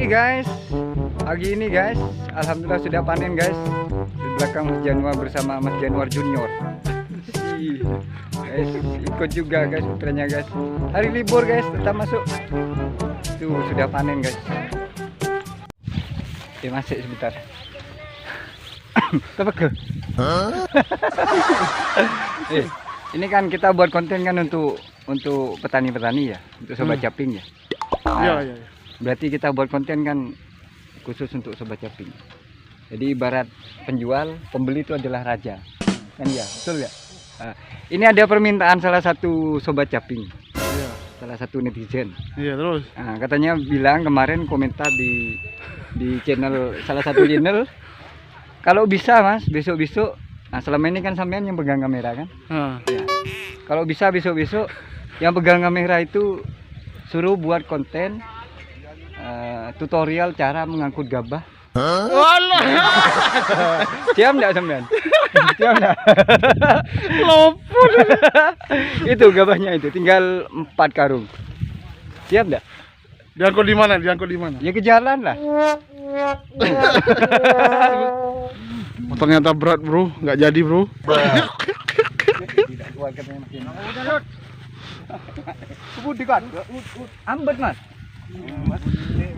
Ini guys, pagi ini guys, alhamdulillah sudah panen guys. Di belakang Mas Januar bersama Mas Januar Junior. Guys, ikut juga guys putranya guys. Hari libur guys, tetap masuk. Tuh sudah panen guys. Oke, masuk sebentar. Tepuk. Ini kan kita buat konten kan untuk petani-petani ya, untuk sobat caping ya. Nah, Iya. berarti kita buat konten kan khusus untuk sobat caping. Jadi ibarat penjual, pembeli itu adalah raja. Kan ya, betul ya? Nah, ini ada permintaan salah satu sobat caping. Iya. Salah satu netizen. Iya, terus. Nah, katanya bilang kemarin komentar di channel salah satu channel, kalau bisa Mas, besok-besok. Nah, selama ini kan sampean yang pegang kamera kan? Nah. Ya. Kalau bisa besok-besok yang pegang kamera itu suruh buat konten tutorial cara mengangkut gabah. Walah. Siap enggak sampean? Siap enggak? Lopot. Itu gabahnya itu tinggal 4 karung. Siap enggak? Diangkut di mana? Diangkut di mana? Ya ke jalan lah. Oh, ternyata berat, Bro. Nggak jadi, Bro. Tidak kuat katanya mesin. Udah, Lut. Kemudian ambet, Mas.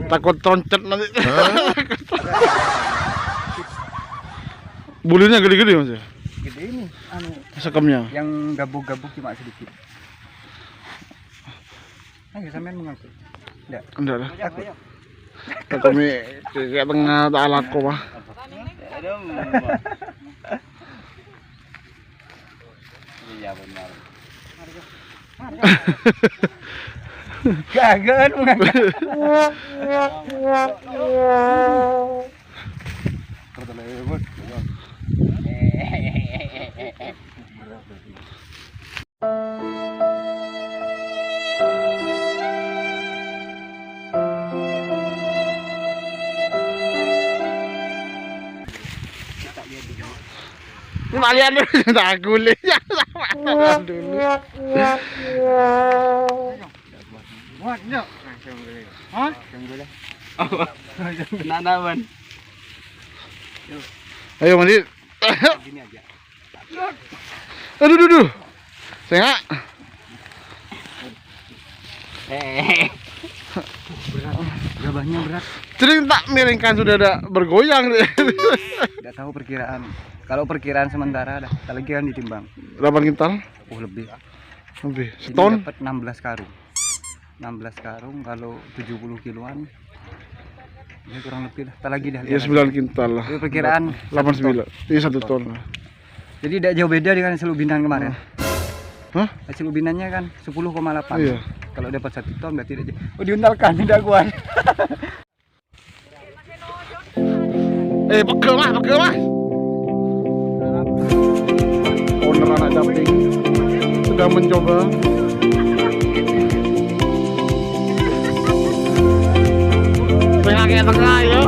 Takut troncet nanti. Bulinya gede-gede, Mas ya? Gede ini Sekemnya. yang gabuk-gabuk cuma sedikit. Ayo sampean mengangkut. Enggak lah. Kami kayak tengah tak laku mah. Iya benar. Gagal mengangkat. Kalian dulu tak gulih ya sama dulu. Muat enggak? Hah? Nanaman. Ayo mandi. Gini aja. Aduh. Sengak. Berat. Gabahnya berat. Sering tak miringkan sudah ada bergoyang deh. Enggak tahu perkiraan. Kalau perkiraan sementara dah, lagi kan ditimbang. 8 kintal? Oh lebih. Lebih. Ini Seton? dapat 16 karung. 16 karung kalau 70 kiloan. Ya kurang lebih lah. Lagi dah. Ya 9 kintal lah. Itu perkiraan 89. Iya 1 ton lah. Jadi tidak jauh beda dengan selubinan kemarin. Hah? Selubinannya kan 10,8. Iya. Kalau dapat 1 ton berarti tidak jauh. Oh diuntalkan tidak kuat. Pegel mas. Owner anak caping sedang mencoba. Tengah kayak tengah ya.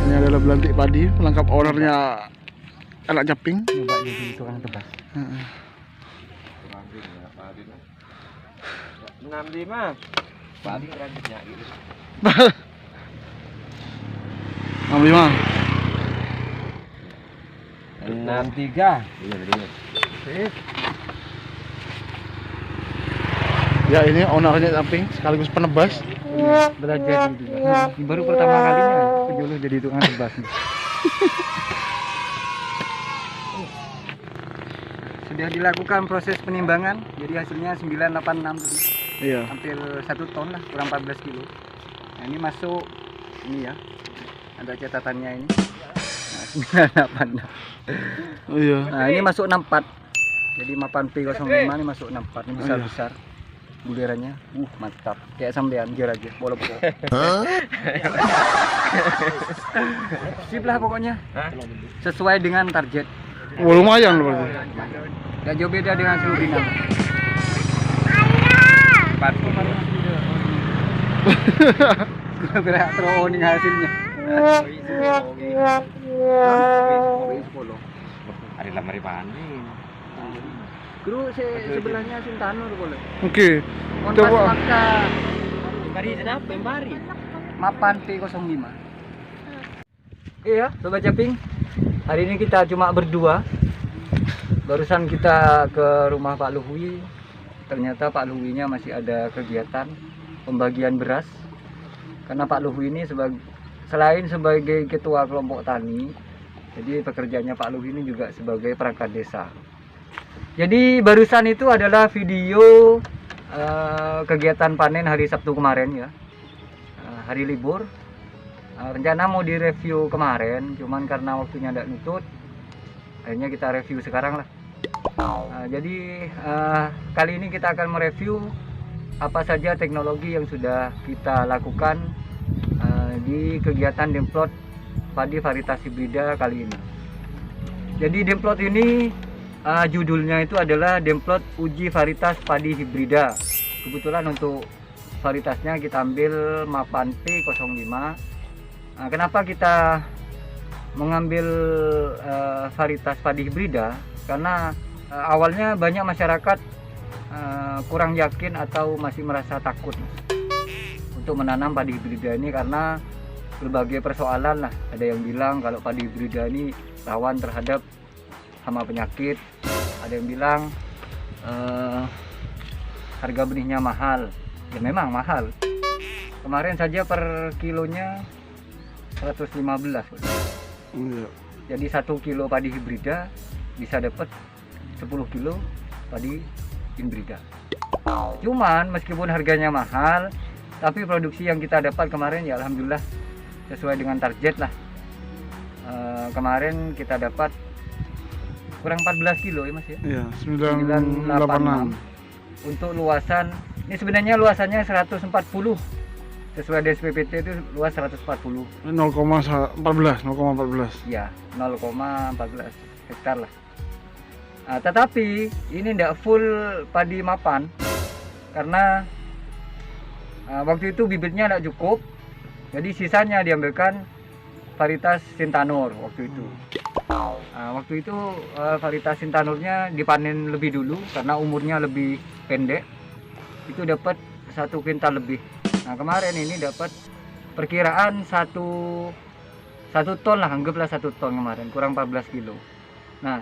Ini adalah belantik padi, pelengkap ownernya anak caping. Coba jadi tukang tebas. 65 paling rambutnya gitu. 65. 63. Iya betul. Sip. Ya ini ownernya caping sekaligus penebas. Belajar juga. Baru pertama kalinya penjual jadi tukang tebas. Sudah dilakukan proses penimbangan, jadi hasilnya 986 tadi. Iya. Hampir 1 ton lah, kurang 14 kilo. Nah, ini masuk ini ya. Ada catatannya ini. Nah, 986. Oh iya. Nah, ini masuk 64. Jadi mapan P05 ini masuk 64. Ini besar-besar. Bulirannya mantap. Kayak sampean biar aja, bolong-bolong. Sip lah pokoknya. Sesuai dengan target. Oh, lumayan loh. Gak jauh beda dengan selubinan. Berat terowongan hasilnya. Ada lamari panen. Guru sebelahnya Sintanur boleh. Oke. Montas Coba. Makta Bari kenapa? Bari. Mapan P05. Iya, Sobat Caping. Hari ini kita cuma berdua. Barusan kita ke rumah Pak Luhui. Ternyata Pak Luhuinya masih ada kegiatan pembagian beras. Karena Pak Luhui ini selain sebagai ketua kelompok tani, jadi pekerjaannya Pak Luhui ini juga sebagai perangkat desa. Jadi barusan itu adalah video kegiatan panen hari Sabtu kemarin ya, hari libur. Rencana mau direview kemarin, cuman karena waktunya tidak nutut, akhirnya kita review sekarang lah. Jadi kali ini kita akan mereview apa saja teknologi yang sudah kita lakukan di kegiatan Demplot padi varietas hibrida kali ini. Jadi Demplot ini judulnya itu adalah Demplot uji varietas padi hibrida. Kebetulan untuk varietasnya kita ambil Mapan P05. Kenapa kita mengambil varietas padi hibrida? Karena awalnya banyak masyarakat kurang yakin atau masih merasa takut untuk menanam padi hibrida ini karena berbagai persoalan lah. Ada yang bilang kalau padi hibrida ini rawan terhadap hama penyakit, ada yang bilang harga benihnya mahal. Ya memang mahal. Kemarin saja per kilonya 115. Iya. Jadi 1 kilo padi hibrida bisa dapat 10 kilo padi hibrida. Cuman meskipun harganya mahal, tapi produksi yang kita dapat kemarin ya alhamdulillah sesuai dengan target lah. Kemarin kita dapat kurang 14 kilo ya Mas ya. Iya, 986. 986. Untuk luasan, ini sebenarnya luasannya 140. Sesuai DSPPT itu luas 140. 0,14. Ya, 0,14 hektar lah. Tetapi ini tidak full padi mapan karena waktu itu bibitnya tidak cukup. Jadi sisanya diambilkan varietas Sintanur waktu itu. Waktu itu varietas Sintanurnya dipanen lebih dulu karena umurnya lebih pendek. Itu dapat 1 kuintal lebih. Nah kemarin ini dapat perkiraan 1 ton lah, anggaplah 1 ton kemarin, kurang 14 kilo. Nah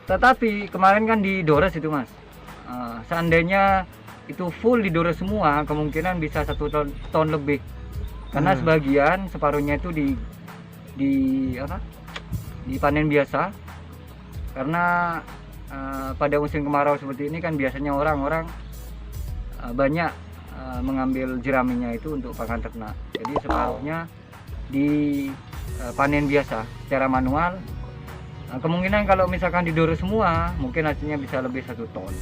tetapi kemarin kan didores itu Mas. Seandainya itu full didores semua, kemungkinan bisa 1 ton lebih. Karena sebagian separuhnya itu dipanen biasa. Karena pada musim kemarau seperti ini kan biasanya orang-orang banyak mengambil jeraminya itu untuk pakan ternak. Jadi separuhnya dipanen biasa secara manual. Kemungkinan kalau misalkan didorong semua mungkin hasilnya bisa lebih 1 ton.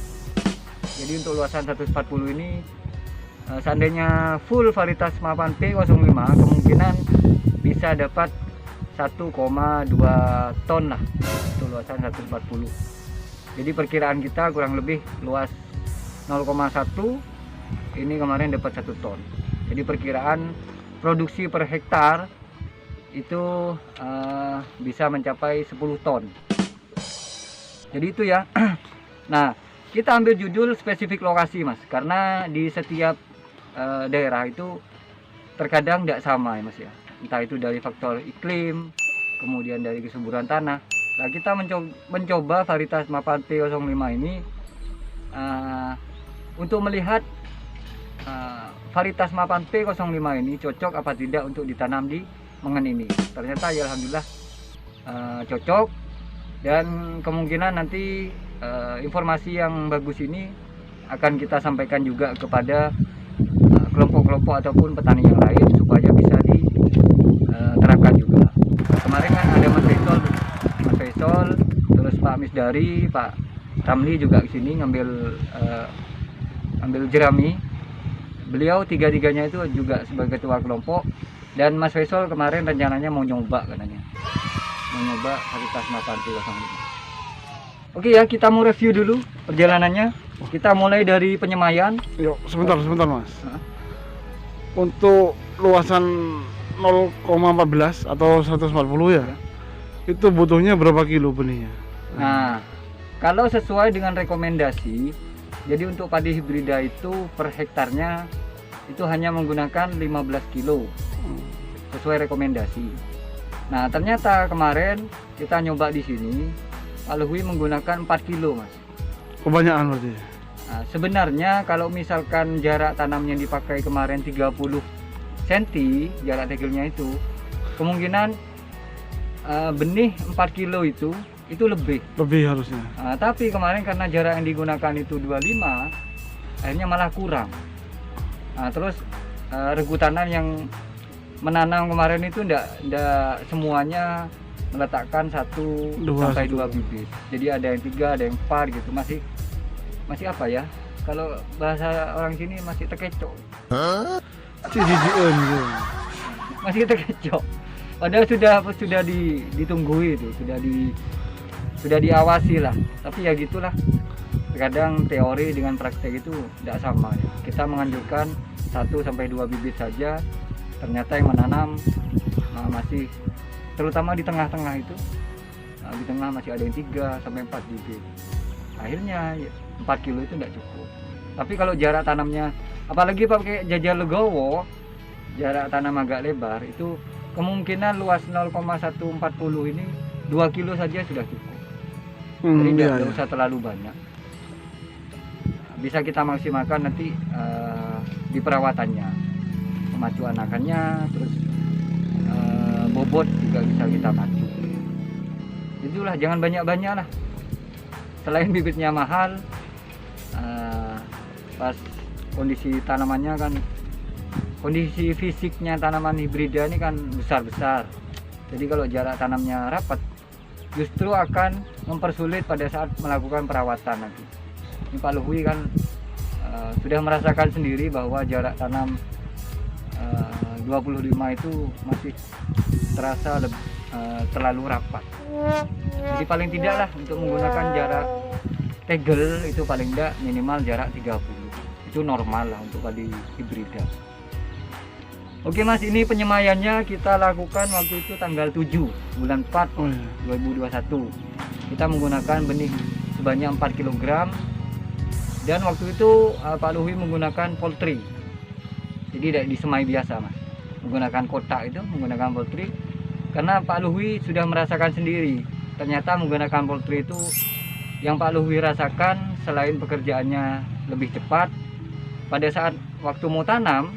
Jadi untuk luasan 140 ini seandainya full varietas Mapan P05 kemungkinan bisa dapat 1,2 ton lah untuk luasan 140. Jadi perkiraan kita kurang lebih luas 0,1, ini kemarin dapat 1 ton. Jadi perkiraan produksi per hektar itu bisa mencapai 10 ton. Jadi itu ya. Nah kita ambil judul spesifik lokasi Mas, karena di setiap daerah itu terkadang tidak sama ya Mas ya. Entah itu dari faktor iklim, kemudian dari kesuburan tanah. Nah kita mencoba varietas Mapan P05 ini untuk melihat varietas Mapan P05 ini cocok apa tidak untuk ditanam di mengen ini. Ternyata ya alhamdulillah cocok, dan kemungkinan nanti informasi yang bagus ini akan kita sampaikan juga kepada kelompok-kelompok ataupun petani yang lain supaya bisa diterapkan juga. Kemarin kan ada Mas Faisal, terus Pak Misdari, Pak Ramli juga ke sini ngambil jerami. Beliau tiga-tiganya itu juga sebagai ketua kelompok. Dan Mas Faisal kemarin rencananya mau nyoba katanya. Mau nyoba varietas Mapan P05. Oke ya, kita mau review dulu perjalanannya. Kita mulai dari penyemaian. Yuk, sebentar Mas. Untuk luasan 0,14 atau 140 ya. Itu butuhnya berapa kilo benihnya? Nah, kalau sesuai dengan rekomendasi, jadi untuk padi hibrida itu per hektarnya itu hanya menggunakan 15 kilo sesuai rekomendasi. Nah, ternyata kemarin kita nyoba di sini, Pak Luhwi menggunakan 4 kilo, Mas. Kebanyakan berarti. Nah, sebenarnya kalau misalkan jarak tanam yang dipakai kemarin 30 cm, jarak tegelnya itu, kemungkinan benih 4 kilo itu lebih. Lebih harusnya. Nah, tapi kemarin karena jarak yang digunakan itu 25, akhirnya malah kurang. Nah, terus regu tanam yang menanam kemarin itu ndak semuanya meletakkan 1 sampai 2 bibit. Jadi ada yang 3, ada yang 4 gitu. Masih apa ya? Kalau bahasa orang sini masih terkecoh. Cijijian gitu. Masih terkecoh. Padahal sudah ditunggu itu, sudah diawasi lah. Tapi ya gitulah. Terkadang teori dengan praktek itu tidak sama ya. Kita menganjurkan 1 sampai 2 bibit saja. Ternyata yang menanam masih, terutama di tengah-tengah itu, di tengah masih ada yang 3 sampai 4 bibit. Akhirnya 4 kilo itu tidak cukup. Tapi kalau jarak tanamnya, apalagi pakai jajal legowo, jarak tanam agak lebar, itu kemungkinan luas 0,140 ini 2 kilo saja sudah cukup. Jadi tidak usah terlalu banyak. Bisa kita maksimalkan nanti di perawatannya, memacu anakannya, terus bobot juga bisa kita pacu. Itulah, jangan banyak-banyak lah. Selain bibitnya mahal, pas kondisi tanamannya kan, kondisi fisiknya tanaman hibrida ini kan besar-besar. Jadi kalau jarak tanamnya rapat, justru akan mempersulit pada saat melakukan perawatan nanti. Ini Pak Luhwi kan sudah merasakan sendiri bahwa jarak tanam 25 itu masih terasa terlalu rapat. Jadi paling tidak lah untuk menggunakan jarak tegel itu paling tidak minimal jarak 30. Itu normal lah untuk padi hibrida. Oke Mas, ini penyemaiannya kita lakukan waktu itu tanggal 7 bulan 4 2021. Kita menggunakan benih sebanyak 4 kg. Dan waktu itu Pak Luhwi menggunakan poultry. Jadi tidak disemai biasa Mas. Menggunakan kotak itu, menggunakan poultry. Karena Pak Luhwi sudah merasakan sendiri. Ternyata menggunakan poultry itu yang Pak Luhwi rasakan, selain pekerjaannya lebih cepat, pada saat waktu mau tanam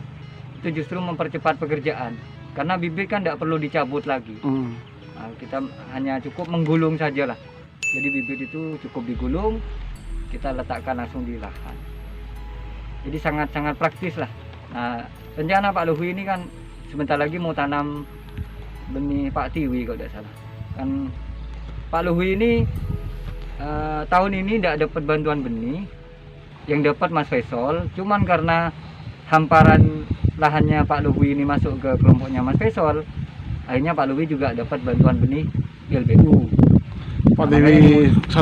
itu justru mempercepat pekerjaan. Karena bibit kan tidak perlu dicabut lagi. Nah, kita hanya cukup menggulung saja lah. Jadi bibit itu cukup digulung, kita letakkan langsung di lahan. Jadi sangat-sangat praktis lah. Nah, rencana Pak Luhwi ini kan sebentar lagi mau tanam benih Pak Tiwi kalau tidak salah. Kan Pak Luhwi ini tahun ini tidak dapat bantuan benih, yang dapat Mas Faisal. Cuman karena hamparan lahannya Pak Luhwi ini masuk ke kelompoknya Mas Faisal, akhirnya Pak Luhwi juga dapat bantuan benih LBU. Pak Dewi 1.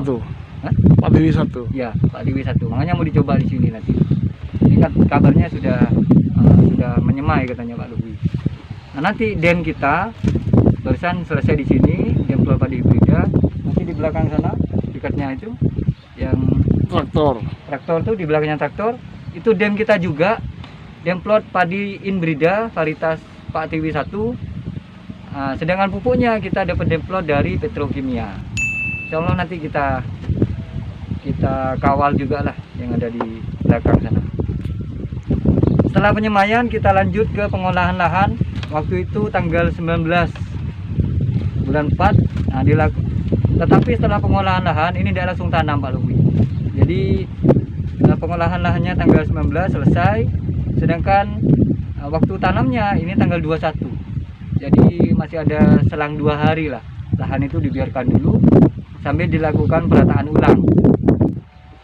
Pak Dewi 1. Ya, Pak Dewi 1. Makanya mau dicoba di sini nanti. Ini kan kabarnya sudah menyemai katanya Pak Luhwi. Nah, nanti den kita barusan selesai di sini, den plot padi hibrida. Nanti di belakang sana dekatnya itu yang traktor tuh, di belakangnya traktor itu den kita juga, den plot padi inbrida varietas Pak Tiwi 1. Sedangkan pupuknya kita dapat den plot dari Petrokimia. Insya Allah nanti kita kawal juga lah yang ada di belakang sana. Setelah penyemaian kita lanjut ke pengolahan lahan. Waktu itu tanggal 19 bulan 4. Tetapi setelah pengolahan lahan ini tidak langsung tanam Pak Luhwi. Jadi pengolahan lahannya tanggal 19 selesai. Sedangkan waktu tanamnya ini tanggal 21. Jadi masih ada selang 2 hari lah. Lahan itu dibiarkan dulu sambil dilakukan perataan ulang.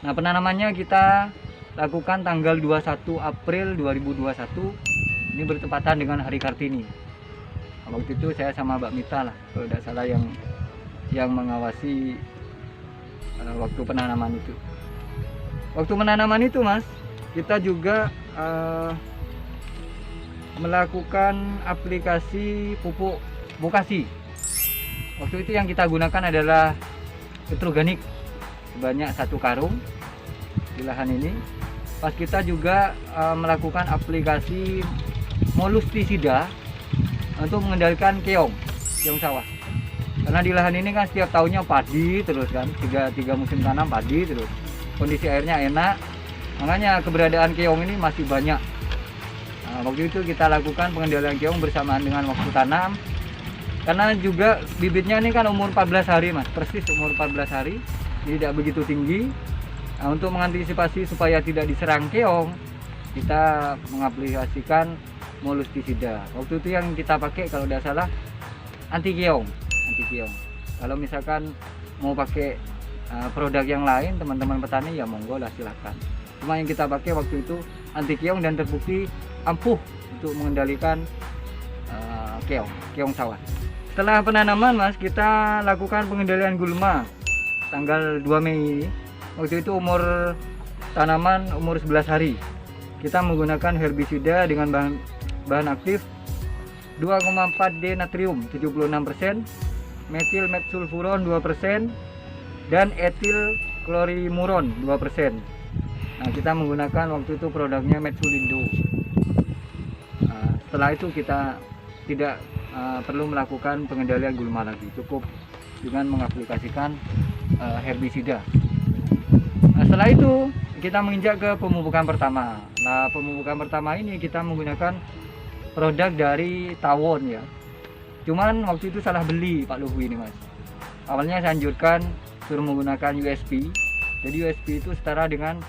Nah, penanamannya kita lakukan tanggal 21 April 2021. Ini bertepatan dengan Hari Kartini. Waktu itu saya sama Mbak Mita lah, kalau tidak salah yang mengawasi waktu penanaman itu. Waktu penanaman itu Mas, kita juga melakukan aplikasi pupuk Bokasi. Waktu itu yang kita gunakan adalah petroganik sebanyak 1 karung di lahan ini. Pas kita juga melakukan aplikasi molustisida untuk mengendalikan keong sawah. Karena di lahan ini kan setiap tahunnya padi terus kan, tiga musim tanam padi terus. Kondisi airnya enak, makanya keberadaan keong ini masih banyak. Nah, waktu itu kita lakukan pengendalian keong bersamaan dengan waktu tanam. Karena juga bibitnya ini kan umur 14 hari mas, persis umur 14 hari, jadi tidak begitu tinggi. Nah, untuk mengantisipasi supaya tidak diserang keong, kita mengaplikasikan molustisida. Waktu itu yang kita pakai kalau tidak salah anti keong. Kalau misalkan mau pakai produk yang lain, teman-teman petani ya monggo lah silahkan. Cuma yang kita pakai waktu itu anti keong dan terbukti ampuh untuk mengendalikan keong sawah. Setelah penanaman mas, kita lakukan pengendalian gulma tanggal 2 Mei. Waktu itu umur tanaman umur 11 hari. Kita menggunakan herbisida dengan bahan aktif 2,4D natrium 76%, metil metsulfuron 2%, dan etil klorimuron 2%. Nah, kita menggunakan waktu itu produknya Metsulindo. Nah, setelah itu kita tidak perlu melakukan pengendalian gulma lagi, cukup dengan mengaplikasikan herbisida. Nah, setelah itu kita menginjak ke pemupukan pertama. Nah, pemupukan pertama ini kita menggunakan produk dari Tawon ya. Cuman waktu itu salah beli Pak Luhu ini mas. Awalnya saya anjurkan suruh menggunakan USP. Jadi USP itu setara dengan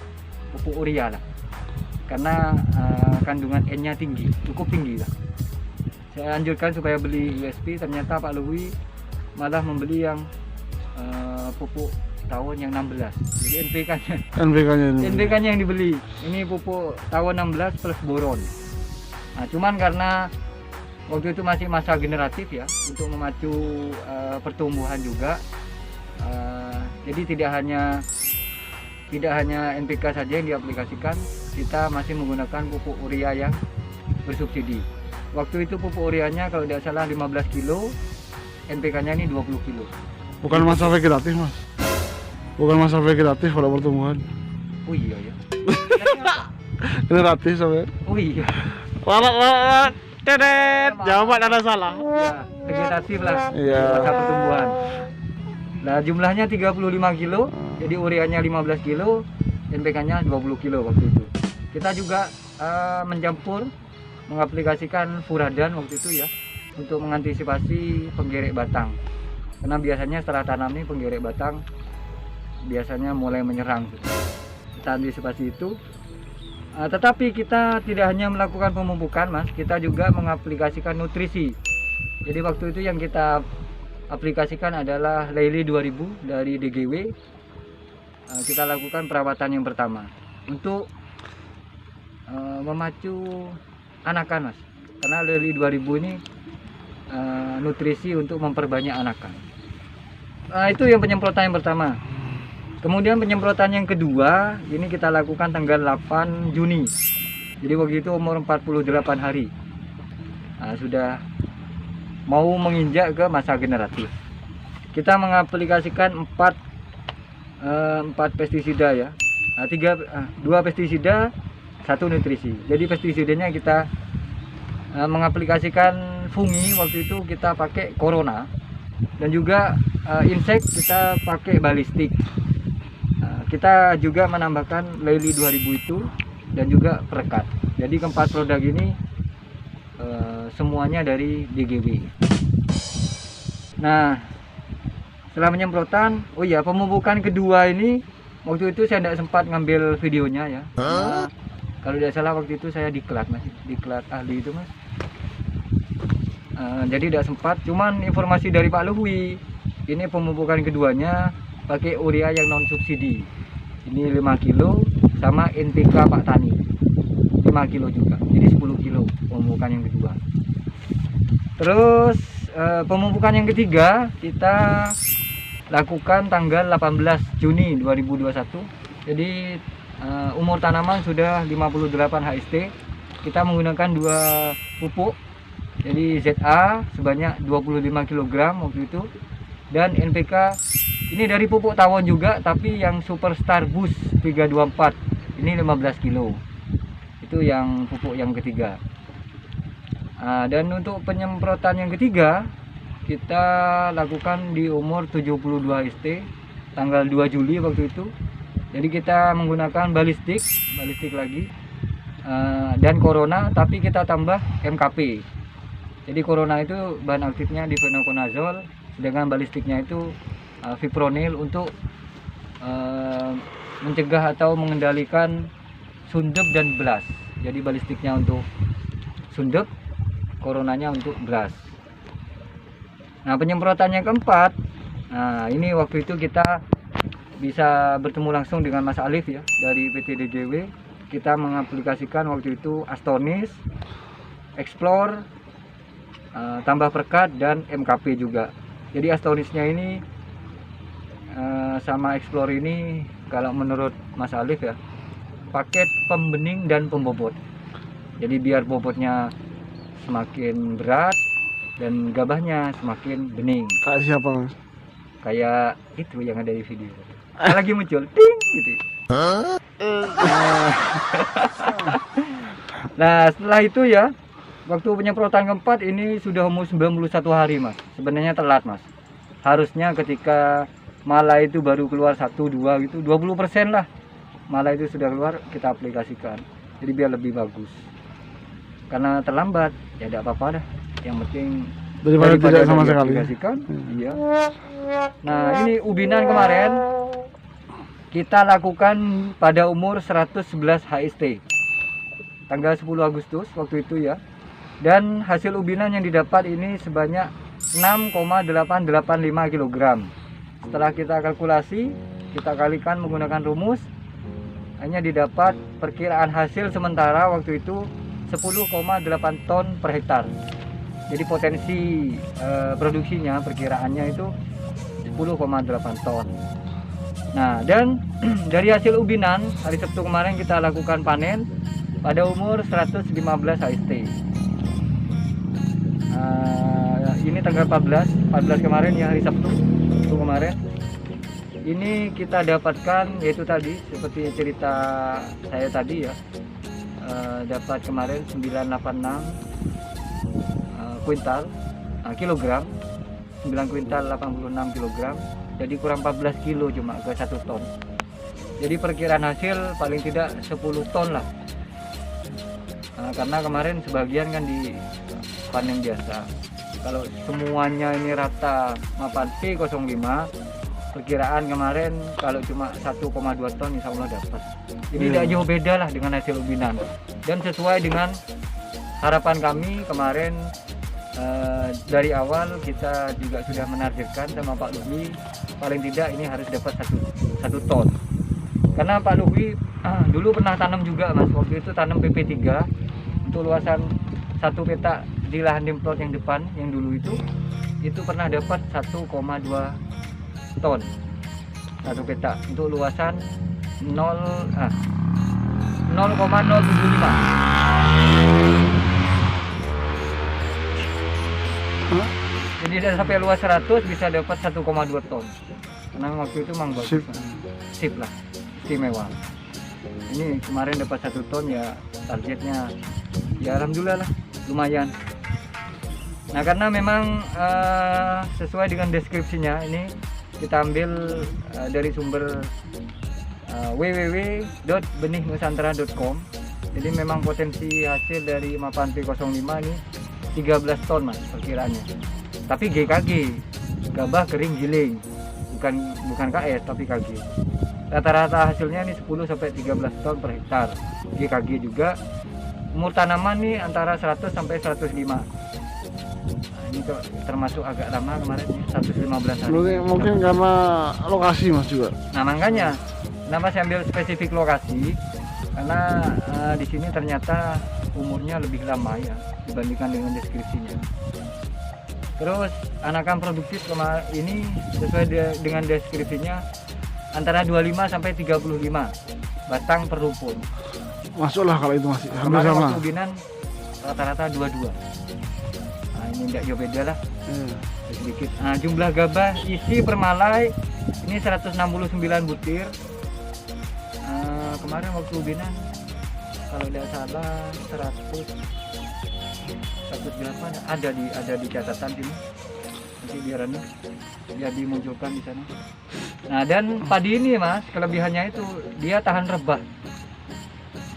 pupuk urea lah. Karena kandungan N-nya tinggi, cukup tinggi lah. Saya anjurkan supaya beli USP, ternyata Pak Luhui malah membeli yang pupuk Tawon yang 16. Jadi NPK-nya yang dibeli. Ini pupuk Tawon 16 plus boron. Nah, cuman karena waktu itu masih masa generatif ya, untuk memacu pertumbuhan juga. Jadi tidak hanya NPK saja yang diaplikasikan, kita masih menggunakan pupuk urea yang bersubsidi. Waktu itu pupuk ureanya kalau tidak salah 15 kilo, NPK-nya ini 20 kilo. Bukan masa vegetatif mas? Bukan masa vegetatif pada pertumbuhan? Oh iya ya. Generatif sampai? Oh iya. Lalat, tedet, jawaban ada salah. Ya, vegetatif lah, Iya. masa pertumbuhan. Nah jumlahnya 35 kilo, jadi ureanya 15 kilo, NPK-nya 20 kilo waktu itu. Kita juga mengaplikasikan furadan waktu itu ya, untuk mengantisipasi penggerek batang. Karena biasanya setelah tanam ini penggerek batang biasanya mulai menyerang. Kita antisipasi itu. Tetapi kita tidak hanya melakukan pemupukan mas, kita juga mengaplikasikan nutrisi. Jadi waktu itu yang kita aplikasikan adalah Leili 2000 dari DGW. Kita lakukan perawatan yang pertama untuk memacu anakan mas, karena Leili 2000 ini nutrisi untuk memperbanyak anakan. Itu yang penyemprotan yang pertama. Kemudian penyemprotan yang kedua ini kita lakukan tanggal 8 Juni. Jadi waktu itu umur 48 hari. Sudah mau menginjak ke masa generatif. Kita mengaplikasikan 4 pestisida ya. 2 pestisida, 1 nutrisi. Jadi pestisidanya kita mengaplikasikan fungi, waktu itu kita pakai Corona, dan juga insek kita pakai balistik. Kita juga menambahkan Leili 2000 itu dan juga perekat. Jadi keempat produk ini semuanya dari DGW. Nah setelah penyemprotan, oh ya pemupukan kedua ini waktu itu saya tidak sempat ngambil videonya ya. Kalau tidak salah waktu itu saya diklat mas, diklat ahli itu mas. Jadi tidak sempat. Cuman informasi dari Pak Luhui, ini pemupukan keduanya pakai urea yang non subsidi. Ini 5 kilo sama NPK Pak Tani 5 kilo juga, jadi 10 kilo pemupukan yang kedua. Terus pemupukan yang ketiga kita lakukan tanggal 18 Juni 2021. Jadi umur tanaman sudah 58 HST. kita menggunakan 2 pupuk. Jadi ZA sebanyak 25 kg waktu itu, dan NPK ini dari pupuk tawon juga, tapi yang Superstar Boost 324 ini 15 kilo. Itu yang pupuk yang ketiga. Dan untuk penyemprotan yang ketiga kita lakukan di umur 72 ST tanggal 2 Juli waktu itu. Jadi kita menggunakan balistik lagi, dan Corona, tapi kita tambah MKP. Jadi Corona itu bahan aktifnya difenoconazole, sedangkan balistiknya itu fipronil untuk mencegah atau mengendalikan sundep dan blas. Jadi balistiknya untuk sundep, Coronanya untuk blas. Nah, penyemprotan yang keempat, nah ini waktu itu kita bisa bertemu langsung dengan Mas Alif ya dari PT DJW. Kita mengaplikasikan waktu itu Astonis, Explore, tambah perkat, dan MKP juga. Jadi Astonisnya ini sama Explore ini kalau menurut Mas Alif ya, paket pembening dan pembobot. Jadi biar bobotnya semakin berat dan gabahnya semakin bening. Kayak siapa Mas? Kayak itu yang ada di video. Lagi muncul ting gitu. Nah, setelah itu ya, waktu penyemprotan keempat ini sudah umur 91 hari Mas. Sebenarnya telat Mas. Harusnya ketika mala itu baru keluar 1-2 gitu, 20% lah mala itu sudah keluar, kita aplikasikan. Jadi biar lebih bagus. Karena terlambat ya tidak apa-apa dah. Yang penting Daripada tidak sama sekali. Iya. Nah, ini ubinan kemarin kita lakukan pada umur 111 HST tanggal 10 Agustus waktu itu ya. Dan hasil ubinan yang didapat ini sebanyak 6,885 kg. Setelah kita kalkulasi, kita kalikan menggunakan rumus, hanya didapat perkiraan hasil sementara waktu itu 10,8 ton per hektar. Jadi potensi produksinya perkiraannya itu 10,8 ton. Nah, dan dari hasil ubinan hari Sabtu kemarin kita lakukan panen pada umur 115 HST. Ini tanggal 14 kemarin ya, hari Sabtu kemarin. Ini kita dapatkan yaitu tadi seperti cerita saya tadi ya, dapat kemarin 986 kuintal kilogram, 9 kuintal 86 kilogram. Jadi kurang 14 kilo cuma ke 1 ton. Jadi perkiraan hasil paling tidak 10 ton lah. Karena kemarin sebagian kan di panen biasa. Kalau semuanya ini rata mapan P05, perkiraan kemarin kalau cuma 1,2 ton insya Allah dapat. Jadi tidak jauh beda lah dengan hasil ubinan. Dan sesuai dengan harapan kami kemarin, dari awal kita juga sudah menargetkan sama Pak Luhwi, paling tidak ini harus dapat 1 ton. Karena Pak Luhwi dulu pernah tanam juga Mas, waktu itu tanam PP3 untuk luasan 1 petak di lahan dimplot yang depan yang dulu itu pernah dapat 1,2 ton 1 petak untuk luasan 0,075. Jadi dari sampai luas 100 bisa dapat 1,2 ton. Karena waktu itu memang bagus. Sip lah, istimewa. Ini kemarin dapat 1 ton ya, targetnya ya alhamdulillah lah, lumayan. Nah, karena memang sesuai dengan deskripsinya ini kita ambil dari sumber www.beningnusantara.com. Jadi memang potensi hasil dari mapan P05 ini 13 ton Mas perkiraannya. Tapi GKG, gabah kering giling, bukan KS tapi KG. Rata-rata hasilnya ini 10 sampai 13 ton per hektar. GKG juga. Umur tanaman nih antara 100 sampai 105. Nah, ini termasuk agak lama kemarin ya, 115 hari. Mungkin karena lokasi Mas juga. Nah, makanya kenapa saya ambil spesifik lokasi? Karena di sini ternyata umurnya lebih lama ya dibandingkan dengan deskripsinya. Terus anakan produktif ini sesuai dengan deskripsinya antara 25 sampai 35 batang per rumpun. Masuklah kalau itu masih hampir Kemarin sama. waktu ubinan rata-rata 22. Nah, ini tidak jauh beda lah, Iya. sedikit. Nah, jumlah gabah isi per malai ini 169 butir. Kemarin waktu ubinan kalau tidak salah 108 ada di catatan ini. Nanti biarannya biar dimunculkan di sana. Nah, dan padi ini Mas, kelebihannya itu dia tahan rebah.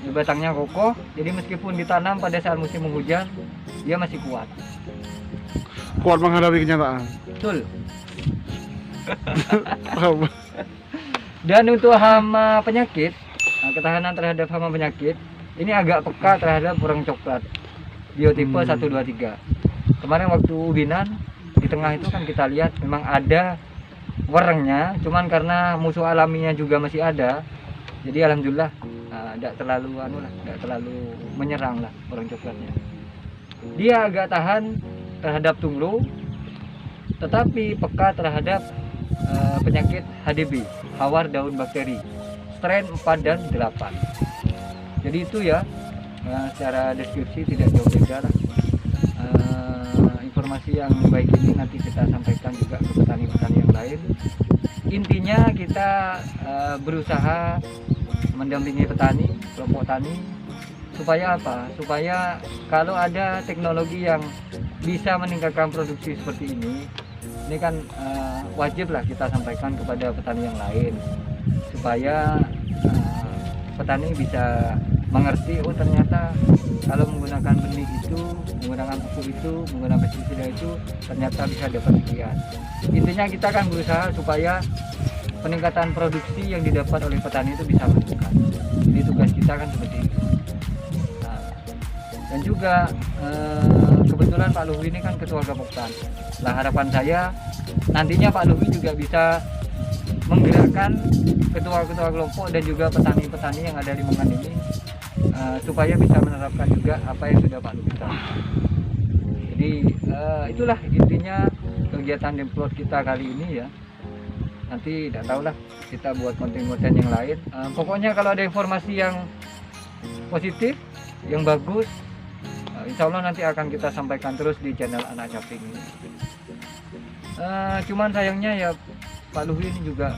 Di batangnya kokoh, jadi meskipun ditanam pada saat musim hujan, dia masih kuat. Kuat menghadapi kenyataan. Betul. Dan untuk hama penyakit, ketahanan terhadap hama penyakit, ini agak peka terhadap burung coklat. Biotipe 1, 2, 3. Kemarin waktu ubinan, di tengah itu kan kita lihat memang ada werengnya, cuman karena musuh alaminya juga masih ada, jadi alhamdulillah tidak terlalu menyerang lah burung coklatnya. Dia agak tahan terhadap tunglu, tetapi peka terhadap penyakit HDB, hawar daun bakteri, strain 4 dan 8. Jadi itu ya, secara deskripsi tidak jauh beda lah. Informasi yang baik ini nanti kita sampaikan juga ke petani-petani yang lain. Intinya kita berusaha mendampingi petani, kelompok tani, supaya apa? Supaya kalau ada teknologi yang bisa meningkatkan produksi seperti ini kan wajib lah kita sampaikan kepada petani yang lain, supaya petani bisa mengerti, oh ternyata kalau menggunakan benih itu, menggunakan pupuk itu, menggunakan pestisida itu ternyata bisa dapat sekian. Intinya kita akan berusaha supaya peningkatan produksi yang didapat oleh petani itu bisa meningkat. Jadi tugas kita kan seperti itu. Nah, dan juga kebetulan Pak Luhwi ini kan ketua Gapoktan. Nah, harapan saya nantinya Pak Luhwi juga bisa menggerakkan ketua-ketua kelompok dan juga petani-petani yang ada di Mengan ini supaya bisa menerapkan juga apa yang sudah Pak Luhwi tahu. Jadi itulah intinya kegiatan Demplot kita kali ini ya. Nanti tidak tahu lah, kita buat konten-konten yang lain. Pokoknya kalau ada informasi yang positif, yang bagus, insya Allah nanti akan kita sampaikan terus di channel Anak Caping ini. Cuman sayangnya ya Pak Luhwi ini juga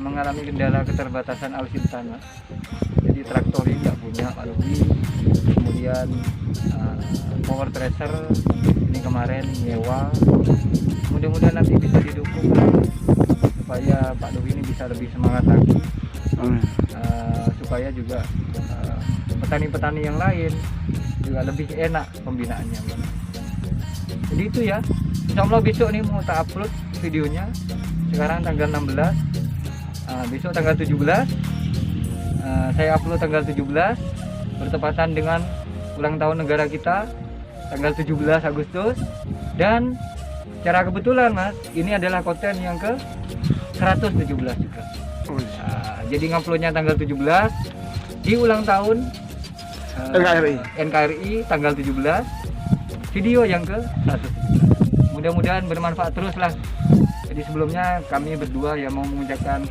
mengalami kendala keterbatasan alutsista. Jadi traktor ini tidak punya Pak Luhwi. Kemudian power thresher ini kemarin nyewa. Mudah-mudahan nanti bisa didukung supaya Pak Luhwi ini bisa lebih semangat lagi, supaya juga petani-petani yang lain juga lebih enak pembinaannya. Jadi itu ya, insya Allah besok nih mau tak upload videonya. Sekarang tanggal 16, besok tanggal 17, saya upload tanggal 17 bertepatan dengan ulang tahun negara kita tanggal 17 Agustus. Dan secara kebetulan Mas, ini adalah konten yang ke 117 juga. Jadi nguploadnya tanggal 17 di ulang tahun NKRI tanggal 17, video yang ke 117. Mudah-mudahan bermanfaat terus lah. Jadi sebelumnya kami berdua ya mau mengucapkan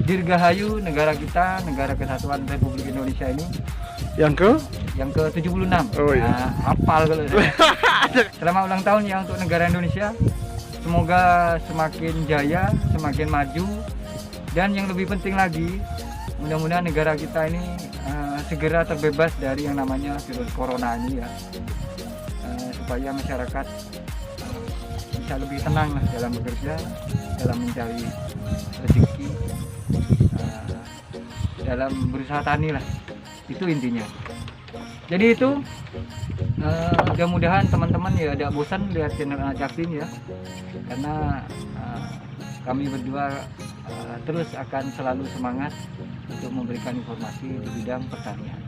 Dirgahayu negara kita, negara kesatuan Republik Indonesia ini yang ke 76. Oh iya. Hafal kalau saya. Selamat ulang tahun ya untuk negara Indonesia. Semoga semakin jaya, semakin maju, dan yang lebih penting lagi, mudah-mudahan negara kita ini segera terbebas dari yang namanya virus corona ini ya, supaya masyarakat bisa lebih tenang lah dalam bekerja, dalam mencari rezeki, dalam berusaha tani lah, itu intinya. Jadi itu mudah-mudahan teman-teman ya tidak bosan lihat channel Anak Caping ya, karena kami berdua terus akan selalu semangat untuk memberikan informasi di bidang pertanian.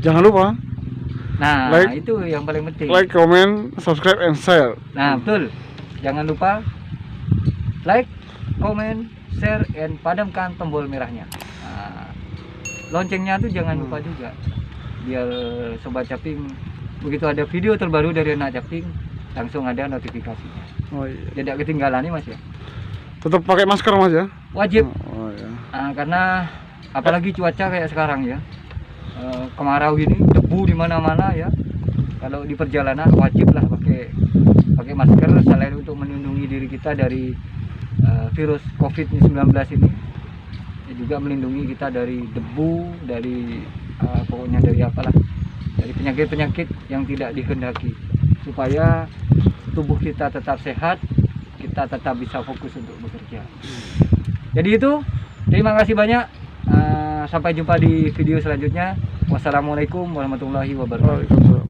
Jangan lupa Nah, like, itu yang paling penting. like, comment, subscribe, and share. Nah, betul. Jangan lupa like, comment, share, and padamkan tombol merahnya. Nah, loncengnya tuh jangan lupa juga, biar Sobat Caping begitu ada video terbaru dari Anak Caping langsung ada notifikasinya. Oh iya. Tidak ketinggalan nih Mas ya. Tetap pakai masker Mas ya. Wajib. Oh iya. Karena apalagi cuaca kayak sekarang ya. kemarau ini, debu di mana-mana ya. Kalau di perjalanan wajiblah pakai masker selain untuk melindungi diri kita dari virus COVID-19 ini, ya juga melindungi kita dari debu, dari pokoknya dari apalah, dari penyakit-penyakit yang tidak dikehendaki, supaya tubuh kita tetap sehat, kita tetap bisa fokus untuk bekerja. Jadi itu, terima kasih banyak. Sampai jumpa di video selanjutnya. Wassalamualaikum warahmatullahi wabarakatuh. Waalaikumsalam.